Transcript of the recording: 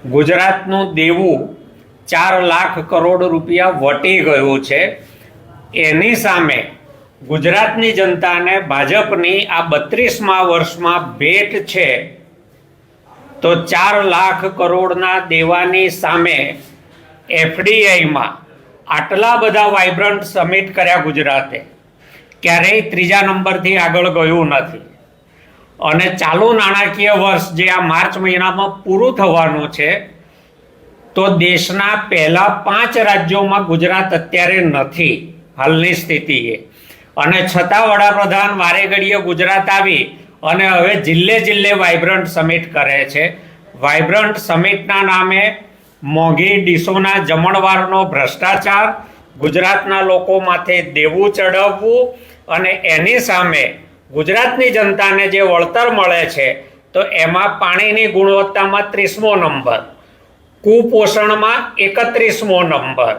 ગુજરાતનું દેવું 4 લાખ કરોડ રૂપિયા વટી ગયું છે. એની સામે ગુજરાતની જનતાને ભાજપની આ 32મા વર્ષમાં ભેટ છે. તો 4 લાખ કરોડના દેવાની સામે એફડીઆઈમાં આટલા બધા વાઇબ્રન્ટ સમિટ કર્યા ગુજરાતે, ક્યારેય 3જા નંબરથી આગળ ગયું નથી. અને ચાલુ નાણાકીય વર્ષ જે આ માર્ચ મહિનામાં પૂરું થવાનું છે, તો દેશના પહેલા 5 રાજ્યોમાં ગુજરાત અત્યારે નથી હાલની સ્થિતિએ. અને છતાં વડાપ્રધાન વારે ઘડીએ ગુજરાત આવી અને હવે જિલ્લે જિલ્લે વાઇબ્રન્ટ સમિટ કરે છે. વાઇબ્રન્ટ સમિટના નામે મોંઘી ડીશોના જમણવારનો ભ્રષ્ટાચાર, ગુજરાતના લોકો માથે દેવું ચડાવવું, અને એની સામે ગુજરાતની જનતાને જે વળતર મળે છે તો એમાં પાણીની ગુણવત્તામાં 30મો નંબર, કુપોષણમાં 31મો નંબર,